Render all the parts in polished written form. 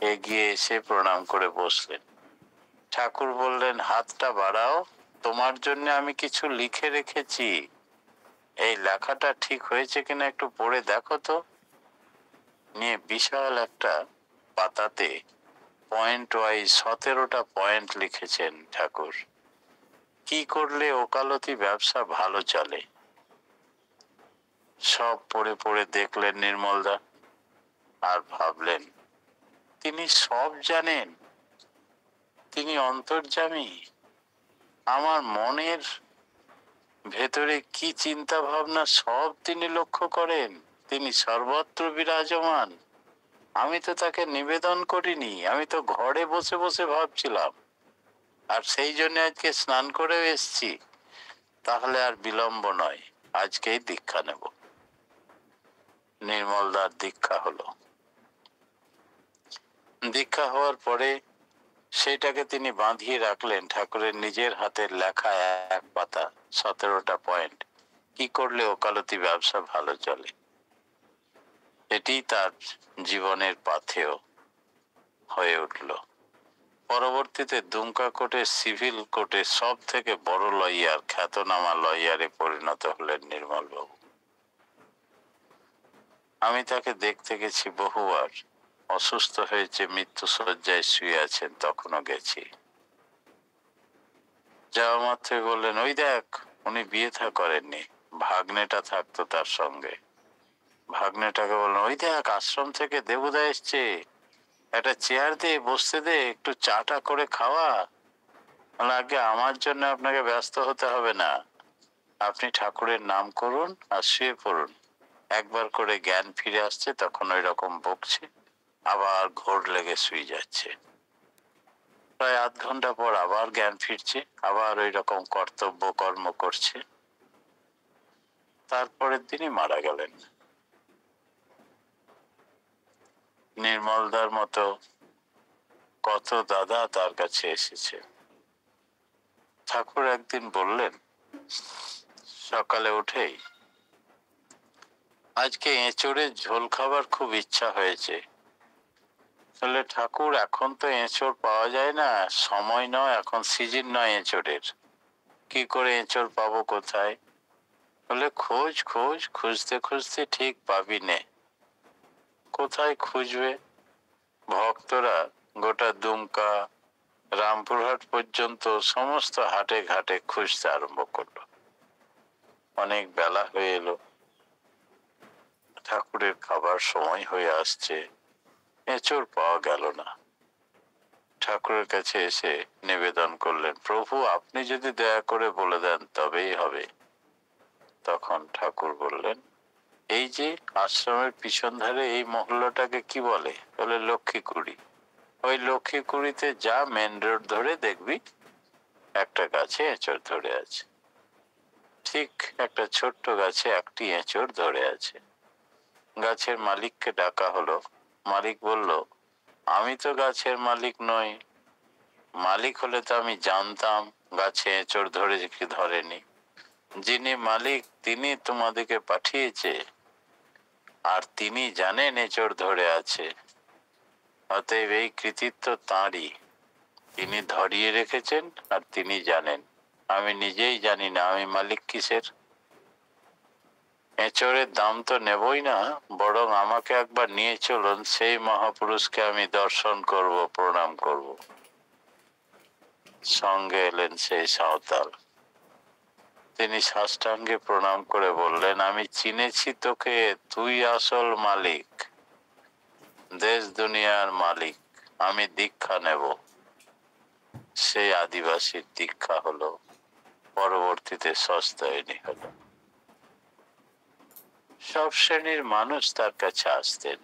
এগিয়ে এসে প্রণাম করে বসলেন। ঠাকুর বললেন, হাতটা বাড়াও, তোমার জন্য আমি কিছু লিখে রেখেছি। এই লেখাটা ঠিক হয়েছে কিনা একটু পড়ে দেখো তো। নিয়ে বিশাল একটা পাতাতে পয়েন্ট ওয়াইজ 17টা পয়েন্ট লিখেছেন ঠাকুর। কি করলে ওকালতি ব্যবসা ভালো চলে সব পড়ে পড়ে দেখলেন নির্মলদা, আর ভাবলেন তিনি সব জানেন, তিনি অন্তর্যামী। আমার মনের ভেতরে কি চিন্তা ভাবনা সব তিনি লক্ষ্য করেন, তিনি সর্বত্র বিরাজমান। আমি তো তাকে নিবেদন করিনি, আমি তো ঘরে বসে বসে ভাবছিলাম, আর সেই জন্য আজকে স্নান করে এসছি। তাহলে আর বিলম্ব নয়, আজকেই দীক্ষা নেব। নির্মলদার দীক্ষা হলো। দীক্ষা হওয়ার পরে সেটাকে তিনি বাঁধিয়ে রাখলেন ঠাকুরের নিজের হাতের লেখা এক পাতা, 17টা পয়েন্ট, কি করলে ওকালতি ব্যবসা ভালো চলে। এটি তার জীবনের পাথেয় হয়ে উঠল। পরবর্তীতে দুমকা কোর্টের সিভিল কোর্টে সব থেকে বড় লয়ার, খ্যাতনামা লয়ারে পরিণত হলেন নির্মলবাবু। আমি তাকে দেখতে গেছি বহুবার, অসুস্থ হয়েছে, মৃত্যু শয্যায় শুয়ে আছেন, তখনও গেছি। যাওয়া মাত্রই বললেন, ওই দেখ, উনি বিয়ে থা করেননি, ভাগ্নেটা থাকতো তার সঙ্গে। ভাগ্নেটাকে বললেন, ওই দেখ, আশ্রম থেকে দেবুদা এসছে, একটা চেয়ার দে, বসতে দে, একটু চাটা করে খাওয়া। আগে আমার জন্য আপনাকে ব্যস্ত হতে হবে না, আপনি ঠাকুরের নাম করুন আর শুয়ে পড়ুন। একবার করে জ্ঞান ফিরে আসছে, তখন ওই রকম বকছে, আবার ঘোর লেগে শুয়ে যাচ্ছে। প্রায় আধ ঘন্টা পর আবার জ্ঞান ফিরছে, আবার ওই রকম কর্তব্য কর্ম করছে। তারপরের দিনই মারা গেলেন। নির্মলদার মতো কত দাদা তার কাছে এসেছে। ঠাকুর একদিন বললেন সকালে উঠেই, আজকে এঁচড়ের ঝোল খাবার খুব ইচ্ছা হয়েছে। বলে, ঠাকুর এখন তো এঁচড় পাওয়া যায় না, সময় নয়, এখন সিজন নয় এঁচড়ের, কি করে এঁচড় পাবো কোথায়? বলে, খোঁজ খোঁজ, খুঁজতে খুঁজতে ঠিক পাবি নে। কোথায় খুঁজবে? ভক্তরা গোটা দুমকা রামপুরহাট পর্যন্ত সমস্ত হাটে ঘাটে খুঁজতে আরম্ভ করলো। অনেক বেলা হয়ে এলো, ঠাকুরের খাবার সময় হয়ে আসছে, এঁচড় পাওয়া গেল না। ঠাকুরের কাছে এসে নিবেদন করলেন, প্রভু আপনি যদি দয়া করে বলে দেন তবেই হবে। তখন ঠাকুর বললেন, এই যে আশ্রমের পিছন ধারে এই মহল্লাটাকে কি বলে? বলে, লক্ষ্মীকুড়ি। ওই লক্ষ্মীকুড়িতে যা, মেন রোড ধরে দেখবি একটা গাছে এঁচড় ধরে আছে। ঠিক একটা ছোট্ট গাছে একটি এঁচড় ধরে আছে। গাছের মালিককে ডাকা হলো। মালিক বলল, আমি তো গাছের মালিক নই, মালিক হলে তো আমি জানতাম গাছে এঁচড় ধরেছে কি ধরেনি। যিনি মালিক তিনি তোমাদেরকে পাঠিয়েছে, আর তিনি জানেন এঁচড় ধরে আছে, অতএব এই কৃতিত্ব তাঁরই, তিনি ধরিয়ে রেখেছেন আর তিনি জানেন। আমি নিজেই জানি না আমি মালিক কিসের। এঁচড়ের দাম তো নেবই না, বরং আমাকে একবার নিয়ে চলুন, সেই মহাপুরুষকে আমি দর্শন করব, প্রণাম করব। সঙ্গে এলেন সেই সাঁওতাল। তিনি সাষ্টাঙ্গে প্রণাম করে বললেন, আমি চিনেছি তোকে, তুই আসল মালিক, দেশ দুনিয়ার মালিক, আমি দীক্ষা নেব। সেই আদিবাসীর দীক্ষা হলো, পরবর্তীতে সস্তায়নী হলো। সব শ্রেণীর মানুষ তার কাছে আসতেন,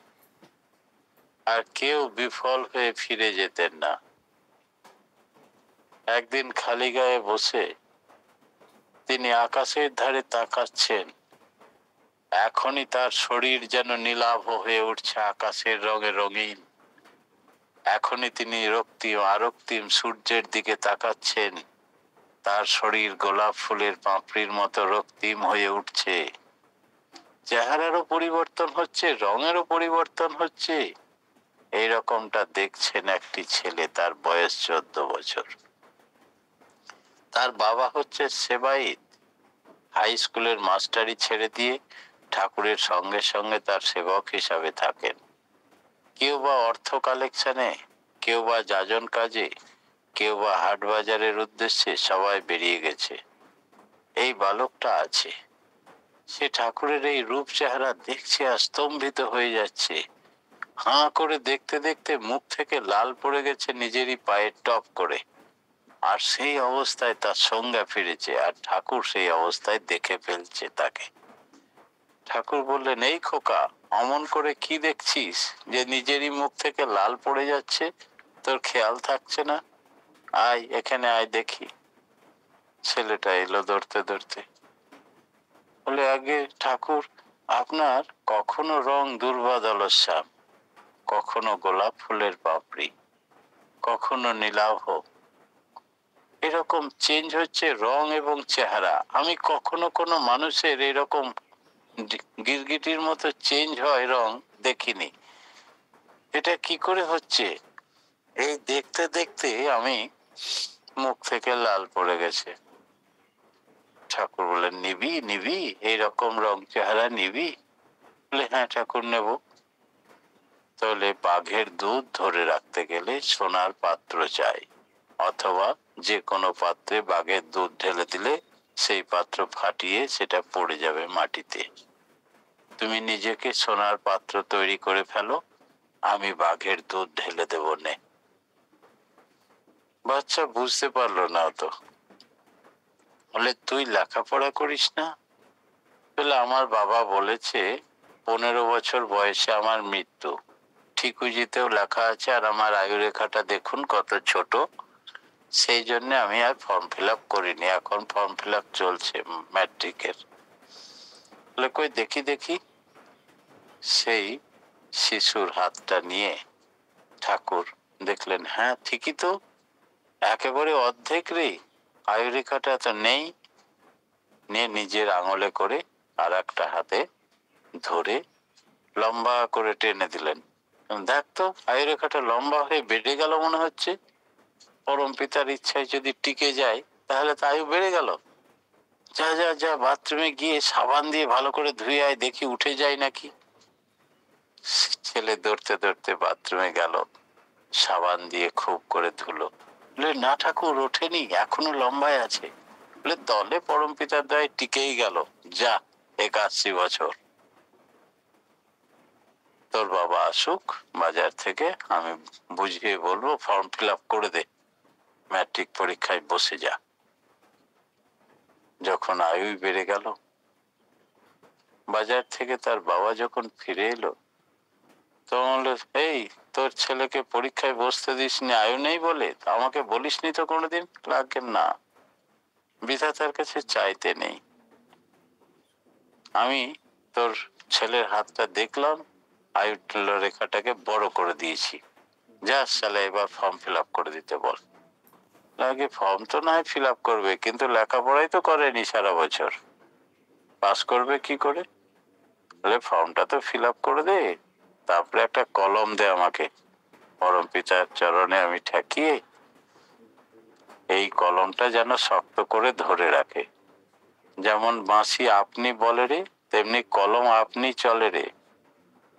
আর কেউ বিফল হয়ে ফিরে যেতেন না। একদিন খালি গায়ে বসে তিনি আকাশের ধারে তাকাচ্ছেন, এখনই তার শরীর যেন নীলাভ হয়ে উঠছে আকাশের রঙে রঙিন। এখনই তিনি রক্তিম আরক্তিম সূর্যের দিকে তাকাচ্ছেন, তার শরীর গোলাপ ফুলের পাপড়ির মতো রক্তিম হয়ে উঠছে। চেহারারও পরিবর্তন হচ্ছে, রঙেরও পরিবর্তন হচ্ছে। এইরকমটা দেখছেন একটি ছেলে, তার বয়স 14 বছর। তার বাবা হচ্ছে সেবাইত, হাই স্কুলের মাস্টারি ছেড়ে দিয়ে ঠাকুরের সঙ্গে সঙ্গে তার সেবক হিসাবে থাকেন। কেউ বা অর্থ কালেকশনে, কেউ বা যাজন কাজে, কেউ বা হাট বাজারের উদ্দেশ্যে, সবাই বেরিয়ে গেছে। এই বালকটা আছে। সে ঠাকুরের এই রূপ চেহারা দেখছে আর স্তম্ভিত হয়ে যাচ্ছে। হাঁ করে দেখতে দেখতে মুখ থেকে লাল পড়ে গেছে নিজেরই পায়ের টপ করে। আর সেই অবস্থায় তার সংজ্ঞা ফিরেছে, আর ঠাকুর সেই অবস্থায় দেখে ফেলছে তাকে। ঠাকুর বললেন, এই খোকা, অমন করে কি দেখছিস যে নিজেরই মুখ থেকে লাল পড়ে যাচ্ছে? তোর খেয়াল থাকছে না? আয় এখানে আয় দেখি। ছেলেটা এলো দৌড়তে দৌড়তে। বলে, আগে ঠাকুর, আপনার কখনো রং দুর্বাদল শ্যাম, কখনো গোলাপ ফুলের পাপড়ি, কখনো নীলাভ, এরকম চেঞ্জ হচ্ছে রং এবং চেহারা। আমি কখনো কোনো মানুষের এরকম গিরগিটির মতো চেঞ্জ হয় রং দেখিনি। এটা কি করে হচ্ছে? এই দেখতে দেখতে আমি মুখ থেকে লাল পড়ে গেছে। ঠাকুর বলেন, নিবি নিবি, এইরকম রং চেহারা নিবি? বলে, হ্যাঁ ঠাকুর, নেব। তাহলে বাঘের দুধ ধরে রাখতে গেলে সোনার পাত্র চাই, অথবা যে কোনো পাত্রে বাঘের দুধ ঢেলে দিলে সেই পাত্র ফাটিয়ে সেটা পড়ে যাবে মাটিতে। তুমি নিজেকে সোনার পাত্র তৈরি করে ফেলো, আমি বাঘের দুধ ঢেলে দেব নে। বাচ্চা বুঝতে পারলো না তো। বলে, তুই লেখাপড়া করিস না? বলে, আমার বাবা বলেছে 15 বছর বয়সে আমার মৃত্যু। ঠিকুজিতেও লেখা আছে, আর আমার আয়ুরেখাটা দেখুন কত ছোট। সেই জন্য আমি আর ফর্ম ফিল আপ করিনি, এখন ফর্ম ফিল আপ চলছে ম্যাট্রিকের। বলে, কই দেখি দেখি। সেই শিশুর হাতটা নিয়ে ঠাকুর দেখলেন, হ্যাঁ ঠিকই তো, একেবারে অর্ধেক রে, আয়ুরেখাটা তো নেই। নিয়ে নিজের আঙুলে করে আর একটা হাতে ধরে লম্বা করে টেনে দিলেন। দেখ তো, আয়ুরেখাটা লম্বা হয়ে বেড়ে গেল মনে হচ্ছে। পরম পিতার ইচ্ছায় যদি টিকে যায় তাহলে তো আয়ু বেড়ে গেল। যা যা যা, বাথরুমে গিয়ে সাবান দিয়ে ভালো করে ধুয়ে আয়, দেখি উঠে যায় নাকি। ছেলে দৌড়তে দৌড়তে বাথরুমে গেল, সাবান দিয়ে খুব করে ধুলো। বলে, না ঠাকুর, ওঠেনি, এখনো লম্বায় আছে। বলে, তলে পরম পিতার দয় টিকেই গেল, যা 81 বছর। তোর বাবা আসুক বাজার থেকে, আমি বুঝিয়ে বলবো, ফর্ম ফিল আপ করে দে, ম্যাট্রিক পরীক্ষায় বসে যা। যখন আয়ু বেড়ে গেল, বাজার থেকে তার বাবা যখন ফিরে এলো, তখন বললো, এই তোর ছেলেকে পরীক্ষায় বসতে দিসনি, আয়ু নেই বলে? আমাকে বলিসনি তো কোনোদিন? লাগেন না, বিধাতার কাছে চাইতে নেই। আমি তোর ছেলের হাতটা দেখলাম, আয়ু রেখাটাকে বড় করে দিয়েছি। যা শালা, এবার ফর্ম ফিল আপ করে দিতে বল। লাগে, ফর্ম তো না হয় ফিল আপ করবে, কিন্তু লেখাপড়াই তো করেনি সারা বছর, পাস করবে কি করে? বলে, ফর্মটা তো ফিল আপ করে দে, তারপরে একটা কলম দে আমাকে। পরম পিতার চরণে আমি ঠেকিয়ে এই কলমটা যেন শক্ত করে ধরে রাখে। যেমন বাঁশি আপনি বলে রে, তেমনি কলম আপনি চলে রে।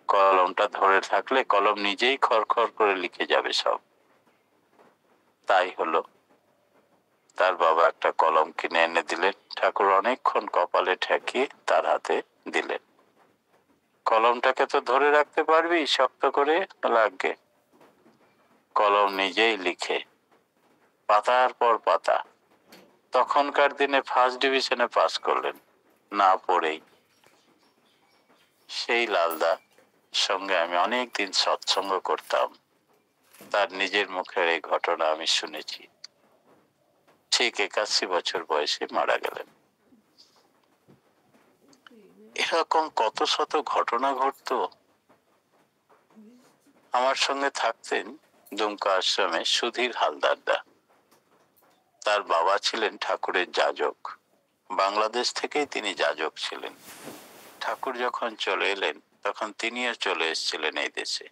কলমটা ধরে থাকলে কলম নিজেই খড়খড় করে লিখে যাবে সব। তাই হলো। তার বাবা একটা কলম কিনে এনে দিলেন। ঠাকুর অনেকক্ষণ কপালে ঠেকিয়ে তার হাতে দিলেন। কলমটাকে তো ধরে রাখতে পারবি শক্ত করে? লাগে। কলম নিজেই লিখে, পাতার পর পাতা। তখনকার দিনে ফার্স্ট ডিভিশনে পাস করলেন, না পড়েই। সেই লালদা সঙ্গে আমি অনেকদিন সৎসঙ্গ করতাম, তার নিজের মুখের এই ঘটনা আমি শুনেছি। ঠিক 81 বছর বয়সে মারা গেলেন। এরকম কত শত ঘটনা ঘটতো। আমার সঙ্গে থাকতেন দুমকা আশ্রমে সুধীর হালদারদা। তার বাবা ছিলেন ঠাকুরের যাজক, বাংলাদেশ থেকেই তিনি যাজক ছিলেন। ঠাকুর যখন চলে এলেন তখন তিনিও চলে এসেছিলেন এই দেশে।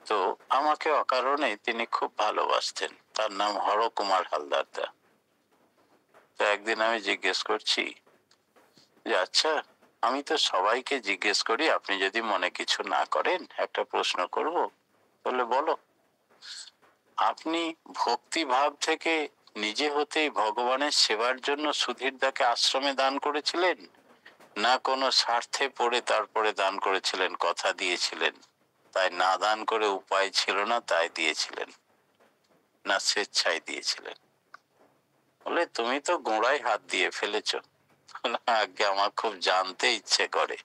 তো আমাকে অকারণে তিনি খুব ভালোবাসতেন। তার নাম হরকুমার হালদার দা। তো একদিন আমি জিজ্ঞেস করছি যে আচ্ছা, আমি তো সবাইকে জিজ্ঞেস করি, আপনি যদি মনে কিছু না করেন একটা প্রশ্ন করব। বলে বলো। আপনি ভক্তি ভাব থেকে নিজে হতেই ভগবানের সেবার জন্য সুধীর দাকে আশ্রমে দান করেছিলেন, না কোনো স্বার্থে পড়ে তারপরে দান করেছিলেন, কথা দিয়েছিলেন, তাই না দান করে উপায় ছিল না তাই দিয়েছিলেন, না স্বেচ্ছায় দিয়েছিলেন? বলে তুমি তো গোড়ায় হাত দিয়ে ফেলেছ। আগে আমার খুব জানতে ইচ্ছে করে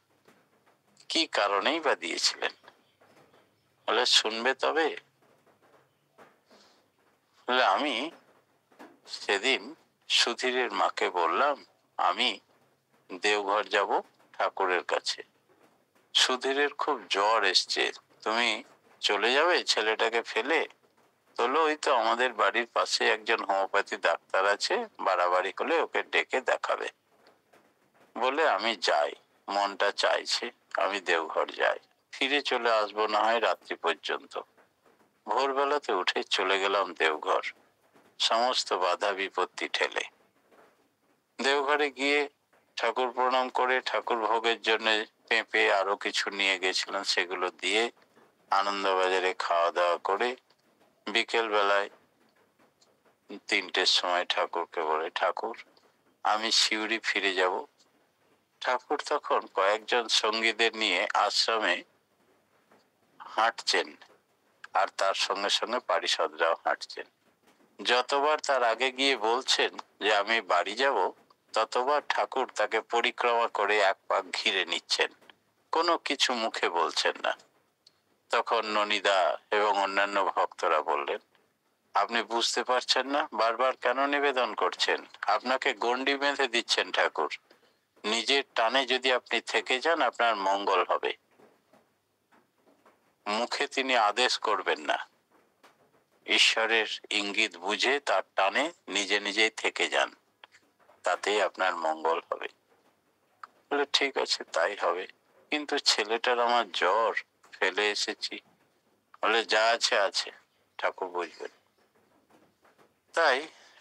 কি কারণেই বা দিয়েছিলেন। বলে শুনবে তবে? বলে আমি সেদিন সুধীরের মাকে বললাম আমি দেওঘর যাব ঠাকুরের কাছে, সুধীরের খুব জ্বর এসছে, তুমি চলে যাবে ছেলেটাকে ফেলে? বললো ওই তো আমাদের বাড়ির পাশে একজন হোমিওপ্যাথি ডাক্তার আছে, বাড়াবাড়ি হলে ওকে ডেকে দেখাবে। বলে আমি যাই, মনটা চাইছে আমি দেওঘর যাই, ফিরে চলে আসবো না হয় রাত্রি পর্যন্ত। ভোরবেলাতে উঠে চলে গেলাম দেওঘর, সমস্ত বাধা বিপত্তি ঠেলে। দেওঘরে গিয়ে ঠাকুর প্রণাম করে ঠাকুর ভোগের জন্য পেঁপে আরো কিছু নিয়ে গেছিলাম, সেগুলো দিয়ে আনন্দবাজারে খাওয়া দাওয়া করে বিকেল বেলায় 3টের সময় ঠাকুরকে বলে ঠাকুর আমি সিউড়ি ফিরে যাব। ঠাকুর তখন কয়েকজন সঙ্গীদের নিয়ে আশ্রমে হাঁটছেন, আর তার সঙ্গে সঙ্গে পারিষদরাও হাঁটছেন। যতবার তার আগে গিয়ে বলছেন যে আমি বাড়ি যাব, ততবার ঠাকুর তাকে পরিক্রমা করে এক পাক ঘিরে নিচ্ছেন, কোনো কিছু মুখে বলছেন না। তখন ননিদা এবং অন্যান্য ভক্তরা বললেন আপনি বুঝতে পারছেন না বারবার কেন নিবেদন করছেন? আপনাকে গণ্ডি বেঁধে দিচ্ছেন ঠাকুর, নিজের টানে যদি আপনি থেকে যান আপনার মঙ্গল হবে। মুখে তিনি আদেশ করবেন না, ঈশ্বরের ইঙ্গিত বুঝে তার টানে নিজে নিজেই থেকে যান, তাতেই আপনার মঙ্গল হবে। বলে ঠিক আছে তাই হবে, কিন্তু ছেলেটার আমার জ্বর, ফেলে এসেছি। বলে যা আছে আছে, ঠাকুর বুঝবেন। তাই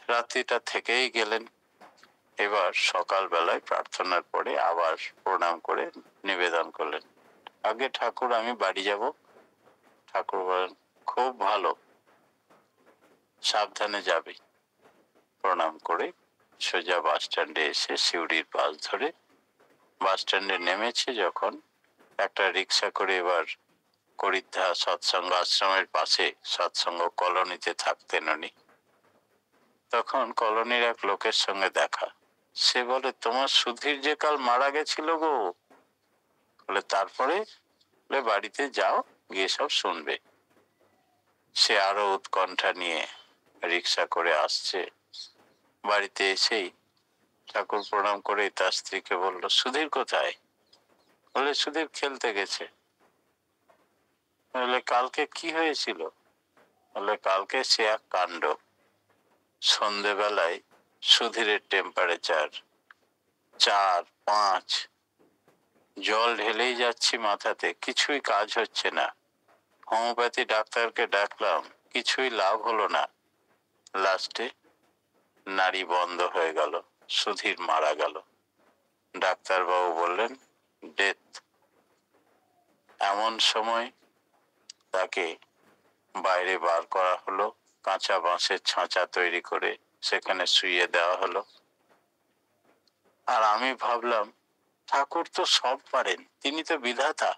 রাত্রিটা থেকেই গেলেন। এবার সকাল বেলায় প্রার্থনার পরে আবার প্রণাম করে নিবেদন করলেন আগে ঠাকুর আমি বাড়ি যাব। ঠাকুর বলেন খুব ভালো, সাবধানে যাবে। প্রণাম করে সোজা বাস স্ট্যান্ডে এসে সিউড়ির বাস ধরে বাস স্ট্যান্ডে নেমেছে যখন, একটা রিক্সা করে এবার করিদ্ধা সৎসঙ্গ আশ্রমের পাশে সৎসঙ্গ কলোনিতে থাকতেন উনি। তখন কলোনির এক লোকের সঙ্গে দেখা। সে বলে তোমার সুধীর যে কাল মারা গেছিল গো। বলে তারপরে? বলে বাড়িতে যাও, গিয়ে সব শুনবে। সে আরো উৎকণ্ঠা নিয়ে রিক্সা করে আসছে। বাড়িতে এসেই ঠাকুর প্রণাম করে তার স্ত্রীকে বলল সুধীর কোথায়? বলে সুধীর খেলতে গেছে। বলে কালকে কি হয়েছিল? বলে কালকে সে এক কাণ্ড। সন্ধেবেলায় সুধীরের টেম্পারেচার 4-5, জল ঢেলেই যাচ্ছি মাথাতে, কিছুই কাজ হচ্ছে না। হোমিওপ্যাথি ডাক্তারকে ডাকলাম, কিছুই লাভ হলো না। লাস্টে নাড়ি বন্ধ হয়ে গেল, সুধীর মারা গেল। ডাক্তারবাবু বললেন ডেথ। এমন সময় তাকে বাইরে বার করা হলো, কাঁচা বাঁশের ছাঁচা তৈরি করে সেখানে শুইয়ে দেওয়া হলো। আর আমি ভাবলাম ঠাকুর তো সব পারেন, তিনি তো বিধাতা,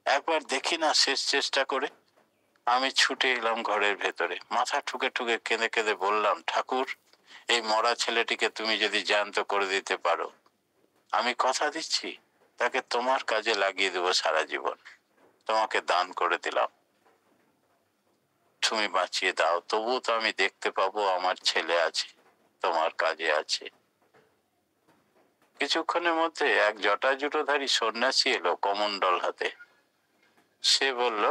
একবার দেখি না শেষ চেষ্টা করে। আমি ছুটে এলাম ঘরের ভেতরে, মাথা ঠুকে ঠুকে কেঁদে কেঁদে বললাম ঠাকুর এই মরা ছেলেটিকে তুমি যদি জ্যান্ত করে দিতে পারো, আমি কথা দিচ্ছি তাকে তোমার কাজে লাগিয়ে দেবো সারা জীবন, তোমাকে দান করে দিলাম, তুমি বাঁচিয়ে দাও, তবুও তো আমি দেখতে পাবো আমার ছেলে আছে, তোমার কাজে আছে। কিছুক্ষণের মধ্যে এক জটাজুটোধারী সন্ন্যাসী এলো কমণ্ডল হাতে। সে বলল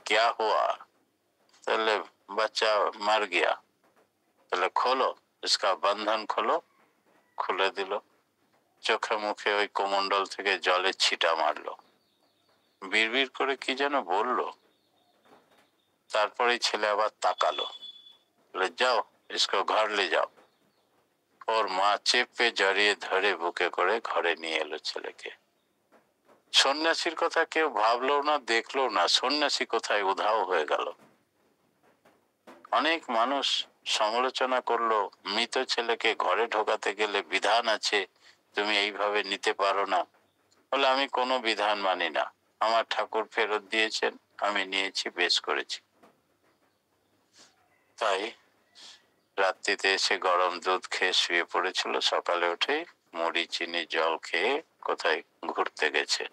क्या हुआ? তাহলে বাচ্চা মার গিয়া। তাহলে খোলো इसका बंधन খোলো। খুলে দিল। চোখে মুখে ওই কমণ্ডল থেকে জলের ছিটা মারলো, বিড়বিড় করে কি যেন বললো। তারপরে ছেলে আবার তাকালো, বলে যাও ইসকো ঘর লে যাও। ওর মা চেপে জড়িয়ে ধরে বুকে করে ঘরে নিয়ে এলো ছেলেকে। সন্ন্যাসীর কথা কেউ ভাবলো না, দেখলো না, সন্ন্যাসী কোথায় উধাও হয়ে গেল। অনেক মানুষ সমালোচনা করলো, মৃত ছেলেকে ঘরে ঢোকাতে গেলে বিধান আছে, তুমি এইভাবে নিতে পারো না। বলে আমি কোনো বিধান মানি না, আমার ঠাকুর ফেরত দিয়েছেন, আমি নিয়েছি, বেশ করেছি। তাই রাত্রিতে এসে গরম দুধ খেয়ে শুয়ে পড়েছিল, সকালে উঠে মুড়ি চিনি জল খেয়ে কোথায় ঘুরতে গেছে।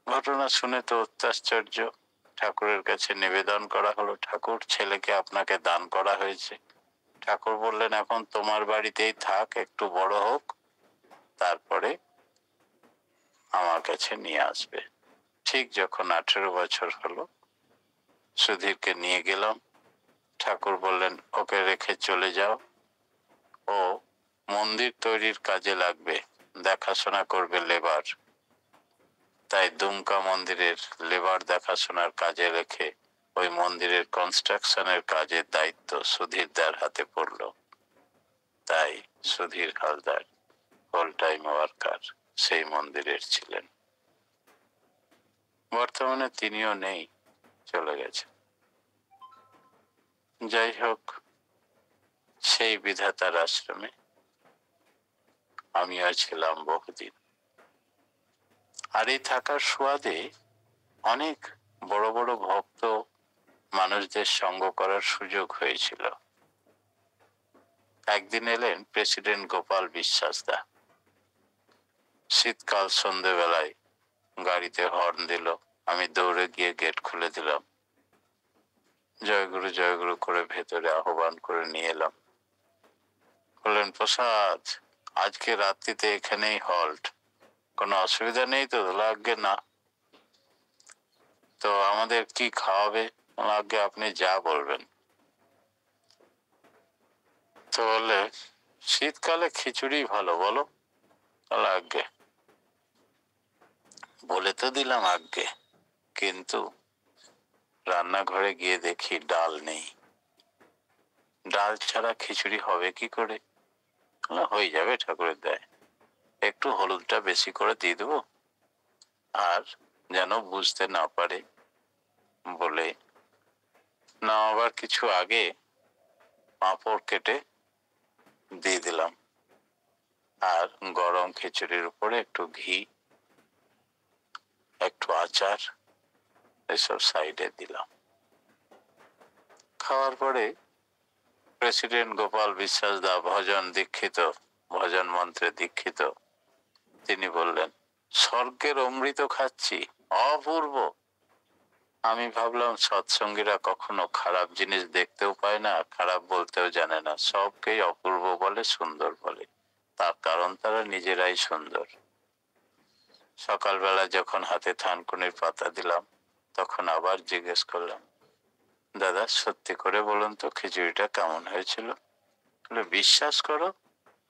ঘটনা শুনে তো অত্যাশ্চর্য। ঠাকুরের কাছে নিবেদন করা হলো, ঠাকুর ছেলেকে আপনাকে দান করা হয়েছে। ঠাকুর বললেন এখন তোমার বাড়িতেই থাক, একটু বড় হোক, তারপরে আমার কাছে নিয়ে আসবে। ঠিক যখন 18 বছর হলো, সুধীরকে নিয়ে গেলাম। ঠাকুর বললেন ওকে রেখে চলে যাও, ও মন্দির তৈরির কাজে লাগবে, দেখাশোনা করবে লেবার। তাই দুমকা মন্দিরের লেবার দেখাশোনার কাজে রেখে ওই মন্দিরের কনস্ট্রাকশনের কাজের দায়িত্ব সুধীরদার হাতে পড়ল। তাই Sudhir Haldar full time worker সেই মন্দিরের ছিলেন। বর্তমানে তিনিও নেই, চলে গেছে। যাই হোক, সেই বিধাতার আশ্রমে আমিও ছিলাম বহুদিন। আর এই থাকার সুবাদে অনেক বড় বড় ভক্ত মানুষদের সঙ্গ করার সুযোগ হয়েছিল। একদিন এলেন প্রেসিডেন্ট গোপাল বিশ্বাস দা। শীতকাল, সন্ধ্যেবেলায় গাড়িতে হর্ন দিল, আমি দৌড়ে গিয়ে গেট খুলে দিলাম, জয়গুরু জয়গুরু করে ভেতরে আহ্বান করে নিয়ে এলাম। বললেন প্রসাদ, আজকে রাত্রিতে এখানেই হল্ট, কোনো অসুবিধা নেই তো? আজ্ঞে না। তো আমাদের কি খাওয়াবে? আজ্ঞে আপনি যা বলবেন। তো বললে শীতকালে খিচুড়ি ভালো, বলো। আজ্ঞে। বলে তো দিলাম আজ্ঞে, কিন্তু রান্নাঘরে গিয়ে দেখি ডাল নেই। ডাল ছাড়া খিচুড়ি হবে কি করে? হয়ে যাবে ঠাকুরের দয়ায়, একটু হলুদটা বেশি করে দিয়ে দেবো, আর যেন বুঝতে না পারে বলে না, আবার কিছু আগে পাঁপড় কেটে দিয়ে দিলাম, আর গরম খিচুড়ির উপরে একটু ঘি, একটু আচার, এসব সাইডে দিলাম। খাওয়ার পরে প্রেসিডেন্ট গোপাল বিশ্বাস দা ভজন দীক্ষিত, ভজন মন্ত্রে দীক্ষিত, তিনি বললেন স্বর্গের অমৃত খাচ্ছি, অপূর্ব। আমি ভাবলাম সৎসঙ্গীরা কখনো খারাপ জিনিস দেখতেও পায় না, খারাপ বলতেও জানে না, সবকেই অপূর্ব বলে, সুন্দর বলে, তার কারণ তারা নিজেরাই সুন্দর। সকালবেলা যখন হাতে থানকুনির পাতা দিলাম, তখন আবার জিজ্ঞেস করলাম, দাদা সত্যি করে বলুন তো খিচুড়িটা কেমন হয়েছিল? বলে বিশ্বাস করো,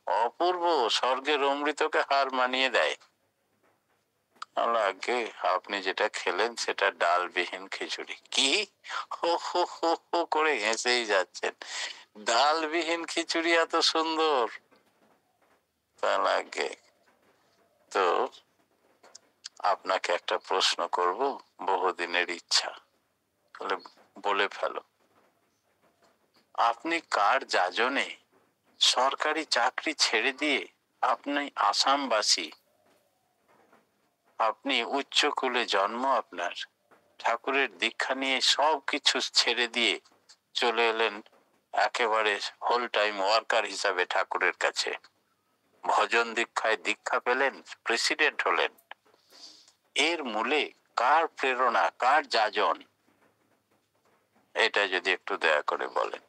অপূর্ব, স্বর্গের অমৃতকে হার মানিয়ে দেয়। আগে আপনি যেটা খেলেন সেটা ডালবিহীন খিচুড়ি। কি? হো হো হো হো করে হেসেই যাচ্ছেন, ডালবিহীন খিচুড়ি এত সুন্দর? তাহলে আগে তো আপনাকে একটা প্রশ্ন করব, বহুদিনের ইচ্ছা, তাহলে বলে ফেলো। আপনি কার যাজনে সরকারি চাকরি ছেড়ে দিয়ে, আপনি আসামবাসী, আপনি উচ্চ কুলে জন্ম আপনার, ঠাকুরের দীক্ষা নিয়ে সব কিছু ছেড়ে দিয়ে চলে এলেন একেবারে হোল টাইম ওয়ার্কার হিসাবে ঠাকুরের কাছে, ভজন দীক্ষায় দীক্ষা পেলেন, প্রেসিডেন্ট হলেন। এর মূলে কার প্রেরণা, কার যাজন, এটা যদি একটু দয়া করে বলেন।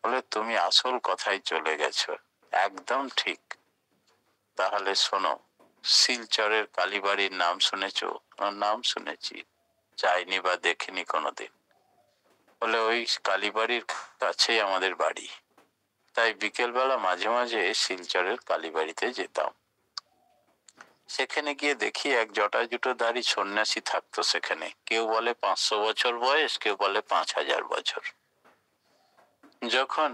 বলে তুমি আসল কথাই চলে গেছো, একদম ঠিক। তাহলে শোনো, শিলচরের কালীবাড়ির নাম শুনেছো? নাম শুনেছি, যাইনি বা দেখিনি কোনোদিন। বলে ওই কালীবাড়ির কাছেই আমাদের বাড়ি, তাই বিকেলবেলা মাঝে মাঝে শিলচরের কালীবাড়িতে যেতাম। সেখানে গিয়ে দেখি এক জটাজুটোধারী সন্ন্যাসী থাকতো সেখানে। কেউ বলে 500 বছর বয়স, কেউ বলে 5000 বছর। যখন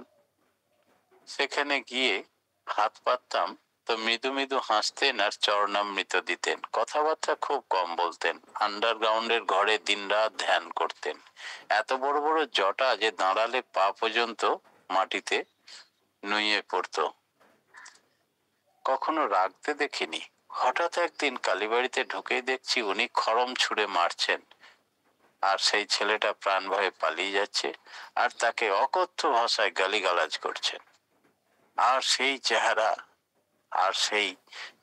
সেখানে গিয়ে হাত পাততাম তো মৃদু মৃদু হাসতেন আর চরণামৃত দিতেন। কথাবার্তা খুব কম বলতেন। আন্ডারগ্রাউন্ডের ঘরে দিনরাত ধ্যান করতেন। এত বড় বড় জটা যে দাঁড়ালে পা পর্যন্ত মাটিতে নুয়ে পড়তো। কখনো রাগতে দেখিনি। হঠাৎ একদিন কালীবাড়িতে ঢুকেই দেখছি উনি খড়ম ছুঁড়ে মারছেন, আর সেই ছেলেটা প্রাণ ভয়ে পালিয়ে যাচ্ছে, আর তাকে অকথ্য ভাষায় গালিগালাজ করছেন। আর সেই চেহারা, আর সেই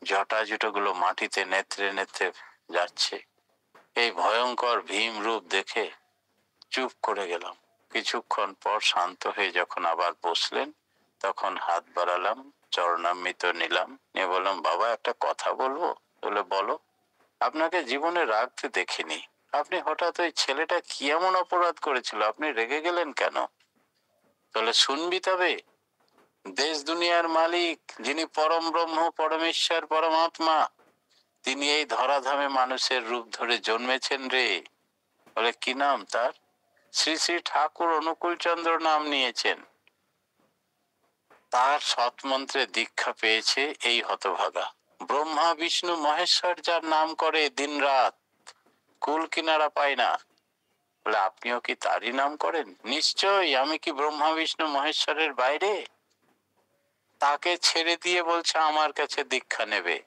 জটাজুটোগুলো মাটিতে নেত্রে নেত্রে যাচ্ছে। এই ভয়ঙ্কর ভীম রূপ দেখে চুপ করে গেলাম। কিছুক্ষণ পর শান্ত হয়ে যখন আবার বসলেন, তখন হাত বাড়ালাম, চরণামৃত নিলাম, নিয়ে বললাম, বাবা একটা কথা বলবো? বলে, বলো। আপনাকে জীবনে রাগতে দেখিনি। আপনি হঠাৎ ওই ছেলেটা কি এমন অপরাধ করেছিল, আপনি রেগে গেলেন কেন? বলে, শুনবি তবে? দেশ দুনিয়ার মালিক, যিনি পরম ব্রহ্ম, পরমেশ্বর, পরমাত্মা, তিনি এই ধরাধামে মানুষের রূপ ধরে জন্মেছেন রে। বলে, কি নাম তার? শ্রী শ্রী ঠাকুর অনুকূল চন্দ্র নাম নিয়েছেন। তার সৎমন্ত্রে দীক্ষা পেয়েছে এই হতভাগা। ব্রহ্মা বিষ্ণু মহেশ্বর যার নাম করে দিন রাত, কুল কিনারা পায় না। বলে, আপনিও কি তারই নাম করেন? নিশ্চয়ই। আমি কি ব্রহ্মা বিষ্ণু মহেশ্বরের বাইরে? তাকে ছেড়ে দিয়ে বলছে আমার কাছে দীক্ষা নেবে।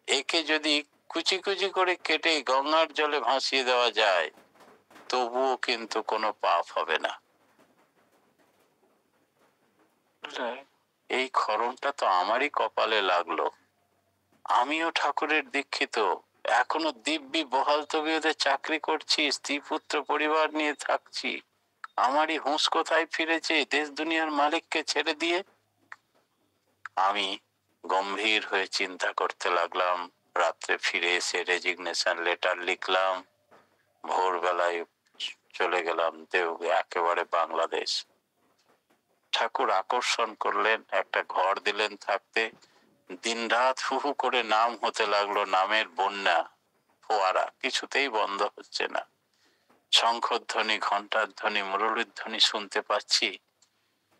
একে যদি কুচি কুচি করে কেটে গঙ্গার জলে ভাসিয়ে দেওয়া যায়, তবুও কিন্তু কোনো পাপ হবে না। এই খড়মটা তো আমারই কপালে লাগলো। আমিও ঠাকুরের দীক্ষিত, এখনো দিব্যি বহাল তবিয়তে চাকরি করছি, স্ত্রী পুত্র পরিবার নিয়ে থাকছি। আমারই হুঁশ কোথায় ফিরেছে দেশ দুনিয়ার মালিককে ছেড়ে দিয়ে? আমি গম্ভীর হয়ে চিন্তা করতে লাগলাম। রাত্রে ফিরে এসে রেজিগনেশন লেটার লিখলাম। ভোরবেলায় চলে গেলাম একেবারে বাংলাদেশ। ঠাকুর আকর্ষণ করলেন, একটা ঘর দিলেন থাকতে। দিনরাত হু হু করে নাম হতে লাগলো, নামের বন্যা, ফোয়ারা, কিছুতেই বন্ধ হচ্ছে না। শঙ্খধ্বনি, ঘণ্টার ধ্বনি, মুরলীর ধ্বনি শুনতে পাচ্ছি।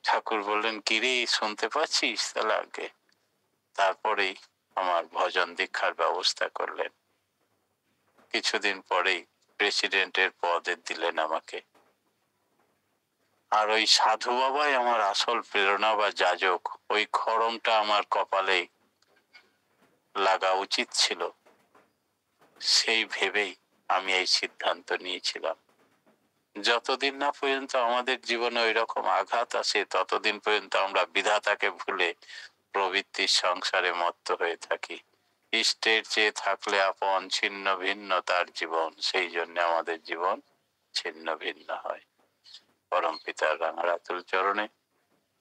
ঠাকুর বললেন, কিরে শুনতে পাচ্ছিস? তাহলে আগে। তারপরেই আমার ভজন দীক্ষার ব্যবস্থা করলেন। কিছুদিন পরেই প্রেসিডেন্টের পদে দিলেন আমাকে। আর ওই সাধু বাবাই আমার আসল প্রেরণা বা যাজক। ওই খড়মটা আমার কপালে লাগা উচিত ছিল, সেই ভেবেই আমি এই সিদ্ধান্ত নিয়েছিলাম। যতদিন না পর্যন্ত আমাদের জীবনে ওই রকম আঘাত আসে, ততদিন পর্যন্ত আমরা বিধাতাকে ভুলে প্রবৃত্তির সংসারে মত্ত হয়ে থাকি। ইষ্টের চেয়ে থাকলে আপন, ছিন্ন ভিন্ন তার জীবন, সেই জন্য আমাদের জীবন ছিন্ন ভিন্ন হয়। পরম পিতার রাঙারাতুল চরণে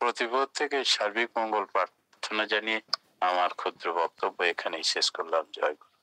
প্রতিবোধ থেকে সার্বিক মঙ্গল প্রার্থনা জানিয়ে আমার ক্ষুদ্র বক্তব্য এখানেই শেষ করলাম। জয় গুরু।